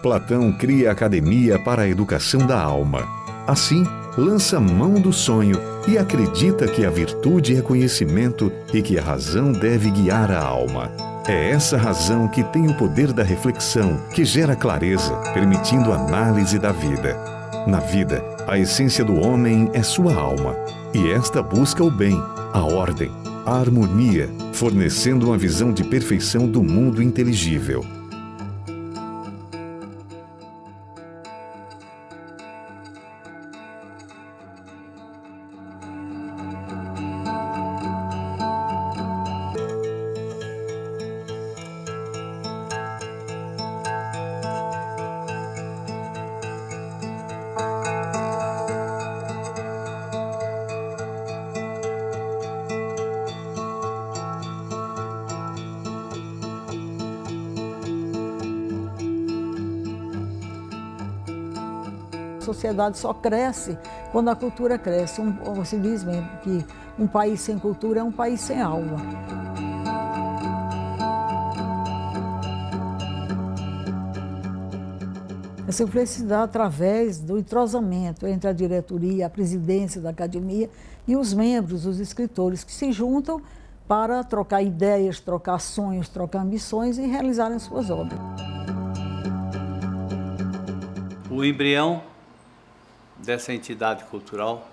Platão cria a academia para a educação da alma. Assim, lança mão do sonho e acredita que a virtude é conhecimento e que a razão deve guiar a alma. É essa razão que tem o poder da reflexão, que gera clareza, permitindo análise da vida. Na vida, a essência do homem é sua alma, e esta busca o bem, a ordem, a harmonia, fornecendo uma visão de perfeição do mundo inteligível. A sociedade só cresce quando a cultura cresce. Você diz mesmo que um país sem cultura é um país sem alma. Essa influência se dá através do entrosamento entre a diretoria, a presidência da academia e os membros, os escritores, que se juntam para trocar ideias, trocar sonhos, trocar ambições e realizarem suas obras. O embrião dessa entidade cultural,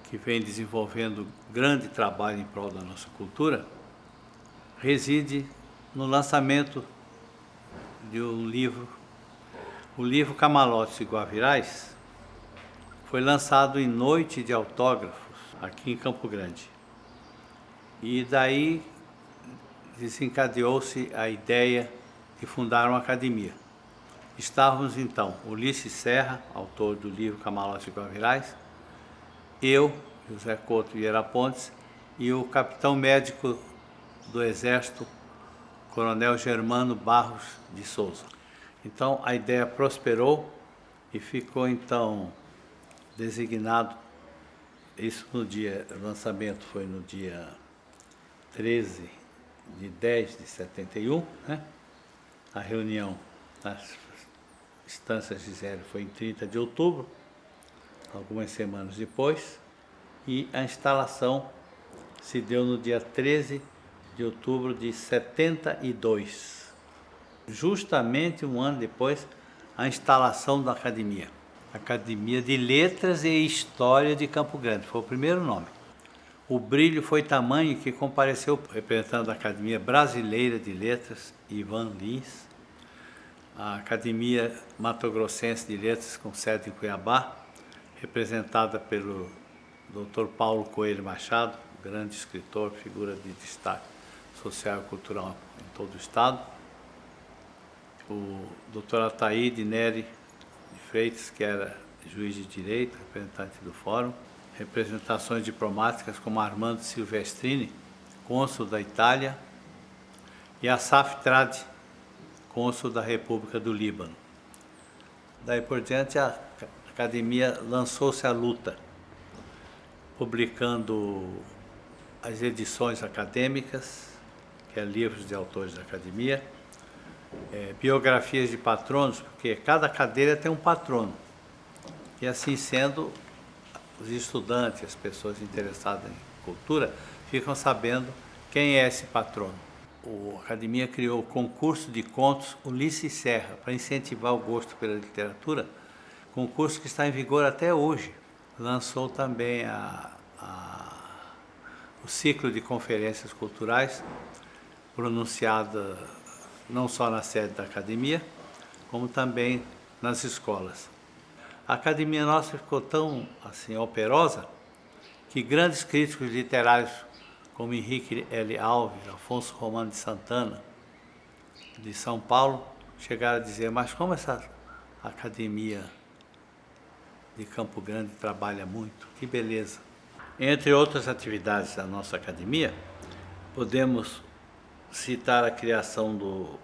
que vem desenvolvendo grande trabalho em prol da nossa cultura, reside no lançamento de um livro. O livro Camalotes e Guavirais foi lançado em noite de autógrafos aqui em Campo Grande. E daí desencadeou-se a ideia de fundar uma academia. Estávamos então Ulisses Serra, autor do livro Camalotes e Guavirais, eu, José Couto Vieira Pontes, e o capitão médico do Exército, Coronel Germano Barros de Souza. Então a ideia prosperou e ficou então designado, isso no dia, o lançamento foi no dia 13 de 10 de 71, né? A reunião nas Estâncias Gisele foi em 30 de outubro, algumas semanas depois, e a instalação se deu no dia 13 de outubro de 72. Justamente um ano depois, a instalação da academia. Academia de Letras e História de Campo Grande, foi o primeiro nome. O brilho foi tamanho que compareceu representando a Academia Brasileira de Letras, Ivan Lins, a Academia Mato Grossense de Letras, com sede em Cuiabá, representada pelo Dr. Paulo Coelho Machado, grande escritor, figura de destaque social e cultural em todo o estado. O Dr. Ataíde Neri de Freitas, que era juiz de direito, representante do Fórum. Representações diplomáticas como Armando Silvestrini, cônsul da Itália, e Asaf Tradi, cônsul da República do Líbano. Daí por diante, a academia lançou-se à luta, publicando as edições acadêmicas, que é livros de autores da academia, biografias de patronos, porque cada cadeira tem um patrono. E assim sendo, os estudantes, as pessoas interessadas em cultura, ficam sabendo quem é esse patrono. A academia criou o concurso de contos Ulisses Serra, para incentivar o gosto pela literatura, concurso que está em vigor até hoje. Lançou também o ciclo de conferências culturais, pronunciada não só na sede da academia, como também nas escolas. A academia nossa ficou tão assim, operosa que grandes críticos literários como Henrique L. Alves, Afonso Romano de Santana, de São Paulo, chegaram a dizer: mas como essa academia de Campo Grande trabalha muito, que beleza. Entre outras atividades da nossa academia, podemos citar a criação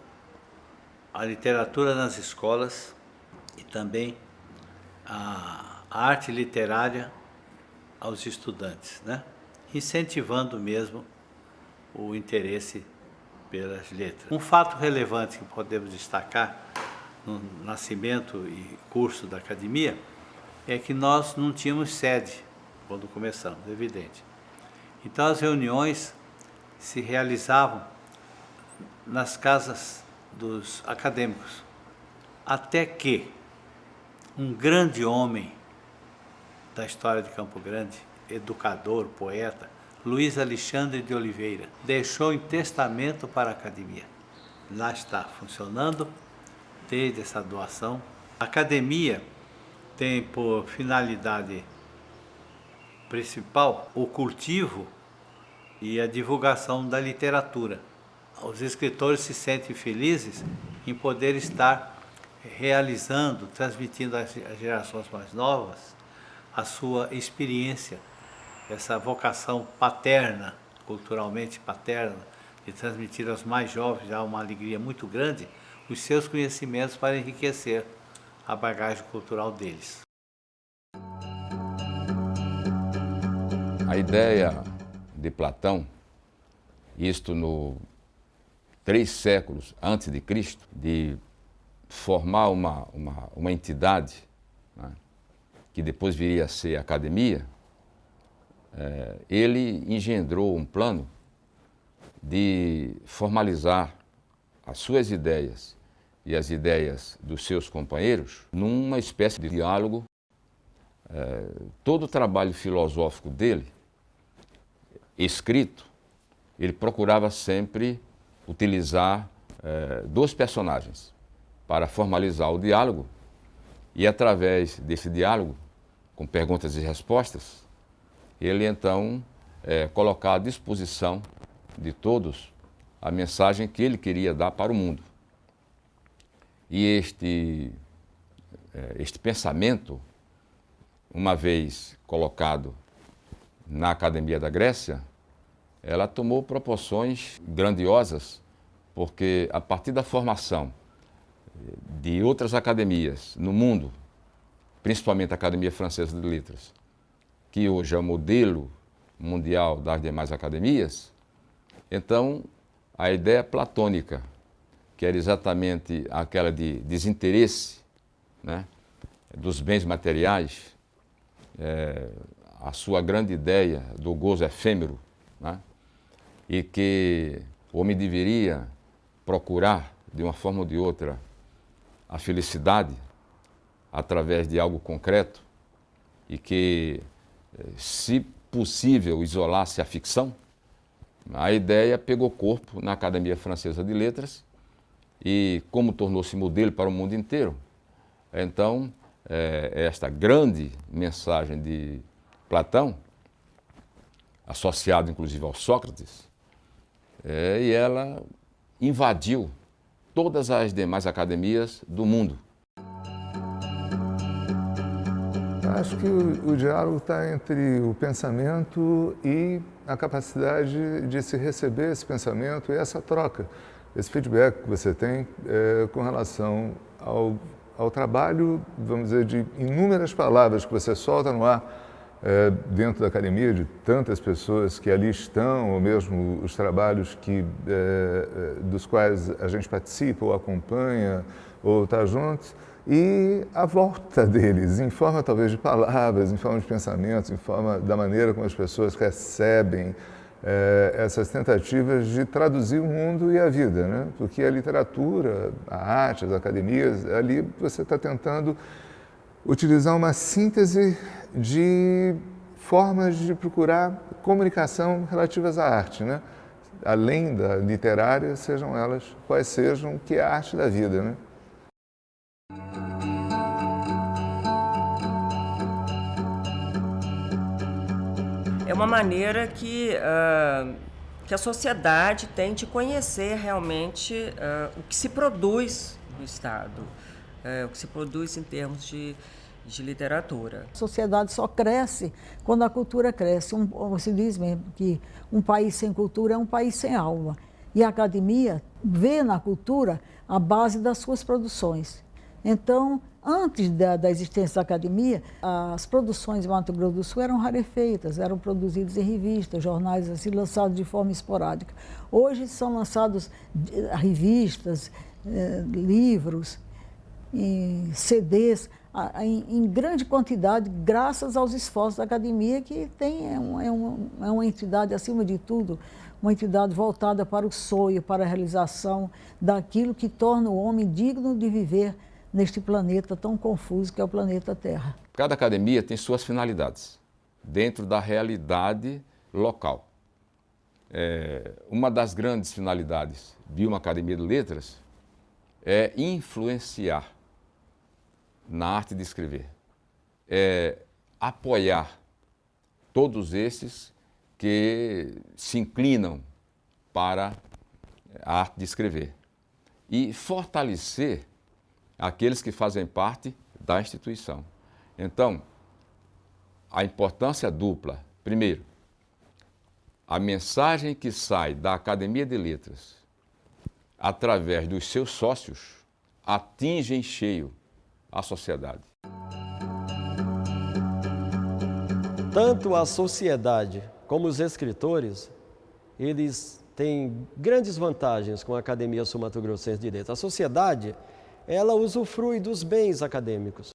a literatura nas escolas e também a arte literária aos estudantes, né? Incentivando mesmo o interesse pelas letras. Um fato relevante que podemos destacar no nascimento e curso da academia é que nós não tínhamos sede quando começamos, evidente. Então as reuniões se realizavam nas casas dos acadêmicos, até que um grande homem da história de Campo Grande, educador, poeta, Luiz Alexandre de Oliveira, deixou em testamento para a academia. Lá está, funcionando desde essa doação. A academia tem por finalidade principal o cultivo e a divulgação da literatura. Os escritores se sentem felizes em poder estar realizando, transmitindo às gerações mais novas a sua experiência, essa vocação paterna, culturalmente paterna, de transmitir aos mais jovens, há uma alegria muito grande, os seus conhecimentos para enriquecer a bagagem cultural deles. A ideia de Platão, isto no 3 séculos antes de Cristo, de formar uma entidade, né, que depois viria a ser a academia, ele engendrou um plano de formalizar as suas ideias e as ideias dos seus companheiros numa espécie de diálogo. Todo o trabalho filosófico dele, escrito, ele procurava sempre utilizar 2 personagens para formalizar o diálogo e, através desse diálogo, com perguntas e respostas, ele então colocar à disposição de todos a mensagem que ele queria dar para o mundo. E este pensamento, uma vez colocado na Academia da Grécia, ela tomou proporções grandiosas, porque a partir da formação de outras academias no mundo, principalmente a Academia Francesa de Letras, que hoje é o modelo mundial das demais academias, então a ideia platônica, que era exatamente aquela de desinteresse, né, dos bens materiais, a sua grande ideia do gozo efêmero, né, e que o homem deveria procurar, de uma forma ou de outra, a felicidade através de algo concreto e que, se possível, isolasse a ficção. A ideia pegou corpo na Academia Francesa de Letras e, como tornou-se modelo para o mundo inteiro, então, esta grande mensagem de Platão, associada inclusive ao Sócrates, e ela invadiu todas as demais academias do mundo. Acho que o diálogo está entre o pensamento e a capacidade de se receber esse pensamento e essa troca, esse feedback que você tem com relação ao trabalho, vamos dizer, de inúmeras palavras que você solta no ar dentro da academia, de tantas pessoas que ali estão, ou mesmo os trabalhos dos quais a gente participa ou acompanha ou está junto, e a volta deles, em forma talvez de palavras, em forma de pensamentos, em forma da maneira como as pessoas recebem essas tentativas de traduzir o mundo e a vida, né? Porque a literatura, a arte, as academias, ali você está tentando utilizar uma síntese de formas de procurar comunicação relativas à arte, né? Além da literária, sejam elas quais sejam, que é a arte da vida, né? É uma maneira que a sociedade tem de conhecer realmente o que se produz no Estado, o que se produz em termos de literatura. A sociedade só cresce quando a cultura cresce. Se diz mesmo que um país sem cultura é um país sem alma. E a academia vê na cultura a base das suas produções. Então, antes da existência da academia, as produções em Mato Grosso do Sul eram rarefeitas, eram produzidas em revistas, jornais assim, lançados de forma esporádica. Hoje são lançados revistas, livros, CDs, em grande quantidade, graças aos esforços da academia, que é uma entidade, acima de tudo, uma entidade voltada para o sonho, para a realização daquilo que torna o homem digno de viver neste planeta tão confuso que é o planeta Terra. Cada academia tem suas finalidades, dentro da realidade local. Uma das grandes finalidades de uma academia de letras é influenciar na arte de escrever, apoiar todos esses que se inclinam para a arte de escrever e fortalecer aqueles que fazem parte da instituição. Então, a importância dupla. Primeiro, a mensagem que sai da Academia de Letras, através dos seus sócios, atinge em cheio a sociedade. Tanto a sociedade como os escritores, eles têm grandes vantagens com a Academia Sul-Mato-Grossense de Letras. A sociedade, ela usufrui dos bens acadêmicos.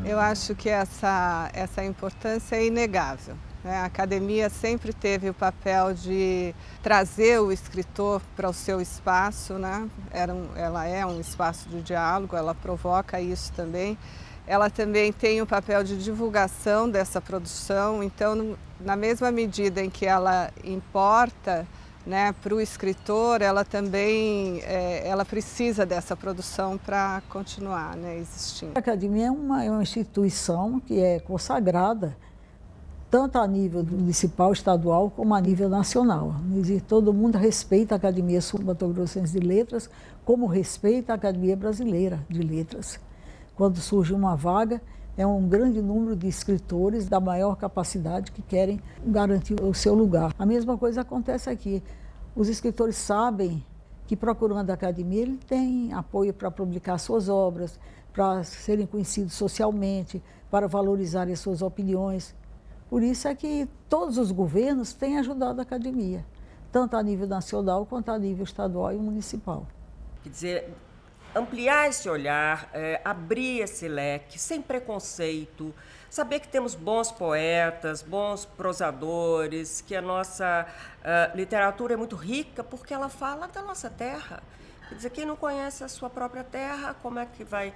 Eu acho que essa importância é inegável. A academia sempre teve o papel de trazer o escritor para o seu espaço, né? Ela é um espaço de diálogo, ela provoca isso também. Ela também tem o papel de divulgação dessa produção, então, na mesma medida em que ela importa, né, para o escritor, ela também ela precisa dessa produção para continuar, né, existindo. A academia é uma instituição que é consagrada, tanto a nível municipal, estadual, como a nível nacional. Todo mundo respeita a Academia Sul-Mato-Grossense de Letras, como respeita a Academia Brasileira de Letras. Quando surge uma vaga, é um grande número de escritores da maior capacidade que querem garantir o seu lugar. A mesma coisa acontece aqui. Os escritores sabem que, procurando a academia, ele tem apoio para publicar suas obras, para serem conhecidos socialmente, para valorizarem as suas opiniões. Por isso é que todos os governos têm ajudado a academia, tanto a nível nacional quanto a nível estadual e municipal. Quer dizer, ampliar esse olhar, abrir esse leque, sem preconceito, saber que temos bons poetas, bons prosadores, que a nossa literatura é muito rica porque ela fala da nossa terra. Quer dizer, quem não conhece a sua própria terra, como é que vai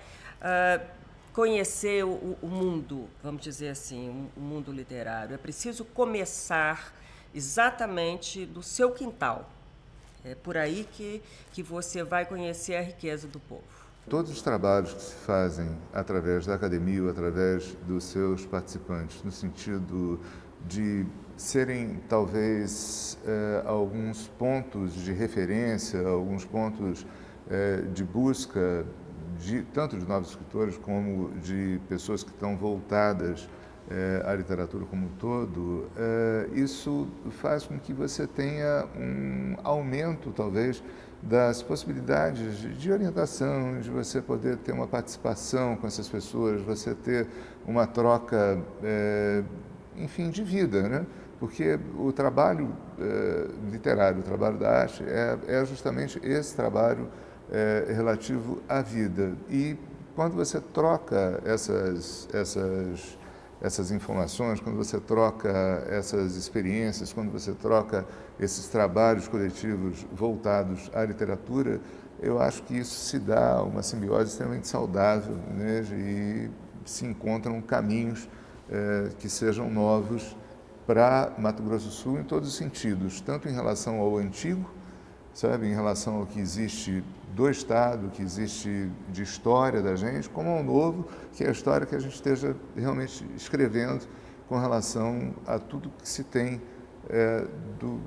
conhecer o mundo, vamos dizer assim, o mundo literário? É preciso começar exatamente do seu quintal. É por aí que você vai conhecer a riqueza do povo. Todos os trabalhos que se fazem através da academia ou através dos seus participantes, no sentido de serem, talvez, alguns pontos de referência, alguns pontos de busca, tanto de novos escritores como de pessoas que estão voltadas à literatura como um todo, isso faz com que você tenha um aumento, talvez, das possibilidades de orientação, de você poder ter uma participação com essas pessoas, você ter uma troca, enfim, de vida, né? Porque o trabalho literário, o trabalho da arte, é justamente esse trabalho relativo à vida. E quando você troca essas informações, quando você troca essas experiências, quando você troca esses trabalhos coletivos voltados à literatura, eu acho que isso se dá uma simbiose extremamente saudável, né? E se encontram caminhos que sejam novos para Mato Grosso do Sul em todos os sentidos, tanto em relação ao antigo, sabe, em relação ao que existe do Estado, que existe de história da gente, como ao novo, que é a história que a gente esteja realmente escrevendo com relação a tudo que se tem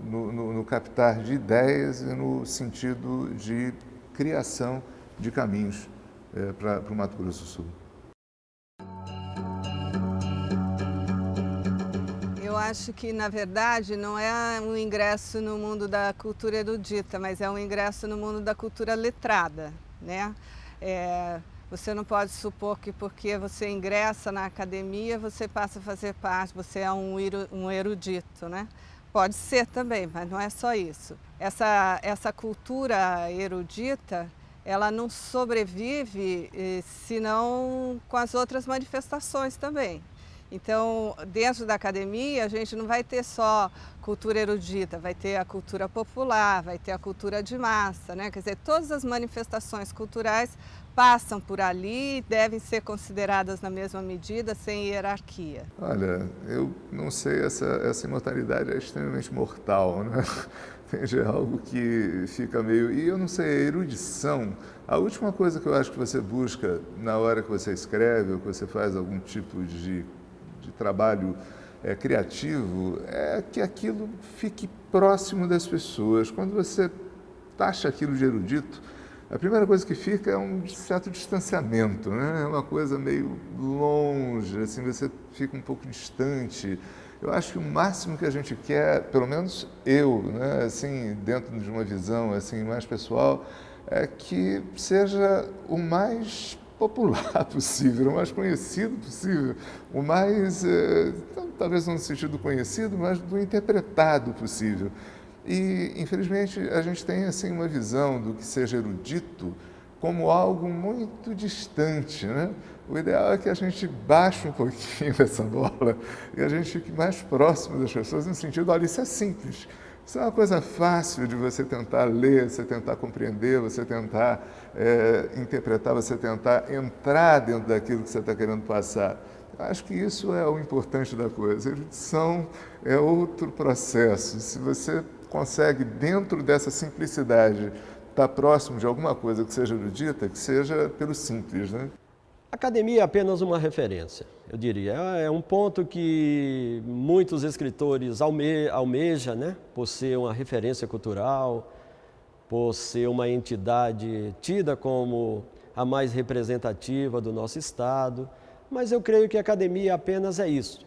no captar de ideias e no sentido de criação de caminhos para o Mato Grosso do Sul. Eu acho que, na verdade, não é um ingresso no mundo da cultura erudita, mas é um ingresso no mundo da cultura letrada, né? Você não pode supor que porque você ingressa na academia, você passa a fazer parte, você é um erudito, né? Pode ser também, mas não é só isso. Essa cultura erudita, ela não sobrevive senão com as outras manifestações também. Então, dentro da academia, a gente não vai ter só cultura erudita, vai ter a cultura popular, vai ter a cultura de massa, né? Quer dizer, todas as manifestações culturais passam por ali e devem ser consideradas na mesma medida, sem hierarquia. Olha, eu não sei, essa imortalidade é extremamente mortal, né? É algo que fica meio... E eu não sei, a erudição, a última coisa que eu acho que você busca na hora que você escreve ou que você faz algum tipo de trabalho criativo é que aquilo fique próximo das pessoas. Quando você taxa aquilo de erudito, a primeira coisa que fica é um certo distanciamento, né? É uma coisa meio longe, assim, você fica um pouco distante. Eu acho que o máximo que a gente quer, pelo menos eu, né, assim, dentro de uma visão assim, mais pessoal, é que seja o mais popular possível, o mais conhecido possível, o mais, talvez não no sentido conhecido, mas do interpretado possível. E, infelizmente, a gente tem assim, uma visão do que seja erudito como algo muito distante, né? O ideal é que a gente baixe um pouquinho essa bola e a gente fique mais próximo das pessoas no sentido, olha, isso é simples. Isso é uma coisa fácil de você tentar ler, você tentar compreender, você tentar interpretar, você tentar entrar dentro daquilo que você está querendo passar. Acho que isso é o importante da coisa. A erudição é outro processo. Se você consegue, dentro dessa simplicidade, estar próximo de alguma coisa que seja erudita, que seja pelo simples, né? A academia é apenas uma referência, eu diria. É um ponto que muitos escritores almejam, né? Por ser uma referência cultural, por ser uma entidade tida como a mais representativa do nosso Estado. Mas eu creio que a academia apenas é isso.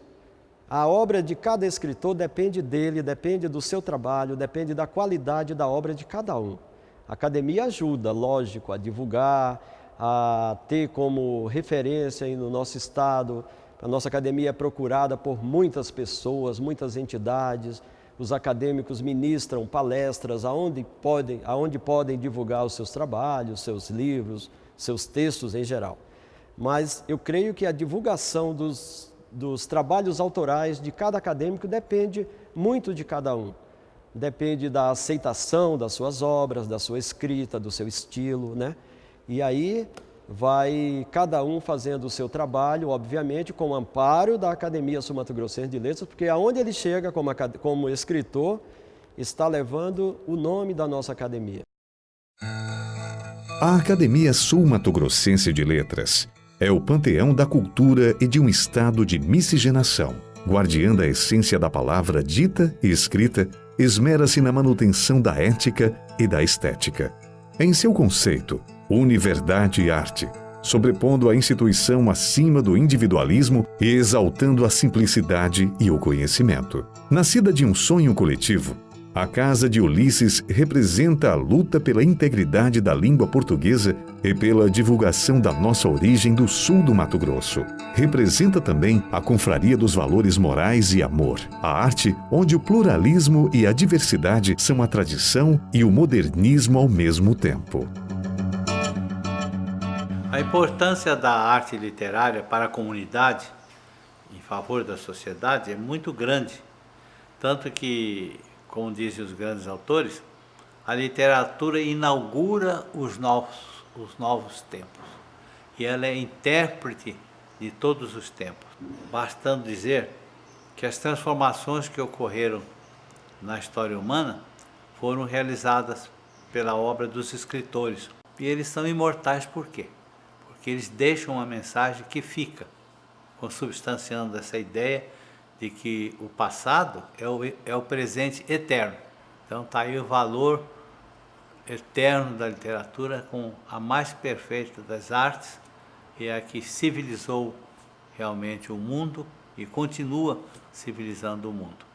A obra de cada escritor depende dele, depende do seu trabalho, depende da qualidade da obra de cada um. A academia ajuda, lógico, a divulgar, a ter como referência aí no nosso estado. A nossa academia é procurada por muitas pessoas, muitas entidades. Os acadêmicos ministram palestras aonde podem divulgar os seus trabalhos, seus livros, seus textos em geral. Mas eu creio que a divulgação dos trabalhos autorais de cada acadêmico depende muito de cada um. Depende da aceitação das suas obras, da sua escrita, do seu estilo, né? E aí vai cada um fazendo o seu trabalho, obviamente, com o amparo da Academia Sul-Mato-Grossense de Letras, porque aonde ele chega como escritor, está levando o nome da nossa academia. A Academia Sul-Mato-Grossense de Letras é o panteão da cultura e de um estado de miscigenação. Guardiã da essência da palavra dita e escrita, esmera-se na manutenção da ética e da estética. Em seu conceito, une verdade e arte, sobrepondo a instituição acima do individualismo e exaltando a simplicidade e o conhecimento. Nascida de um sonho coletivo, a Casa de Ulisses representa a luta pela integridade da língua portuguesa e pela divulgação da nossa origem do sul do Mato Grosso. Representa também a confraria dos valores morais e amor, a arte onde o pluralismo e a diversidade são a tradição e o modernismo ao mesmo tempo. A importância da arte literária para a comunidade, em favor da sociedade, é muito grande. Tanto que, como dizem os grandes autores, a literatura inaugura os novos tempos. E ela é intérprete de todos os tempos. Bastando dizer que as transformações que ocorreram na história humana foram realizadas pela obra dos escritores. E eles são imortais por quê? Porque eles deixam uma mensagem que fica, consubstanciando essa ideia de que o passado é o presente eterno. Então está aí o valor eterno da literatura com a mais perfeita das artes e a que civilizou realmente o mundo e continua civilizando o mundo.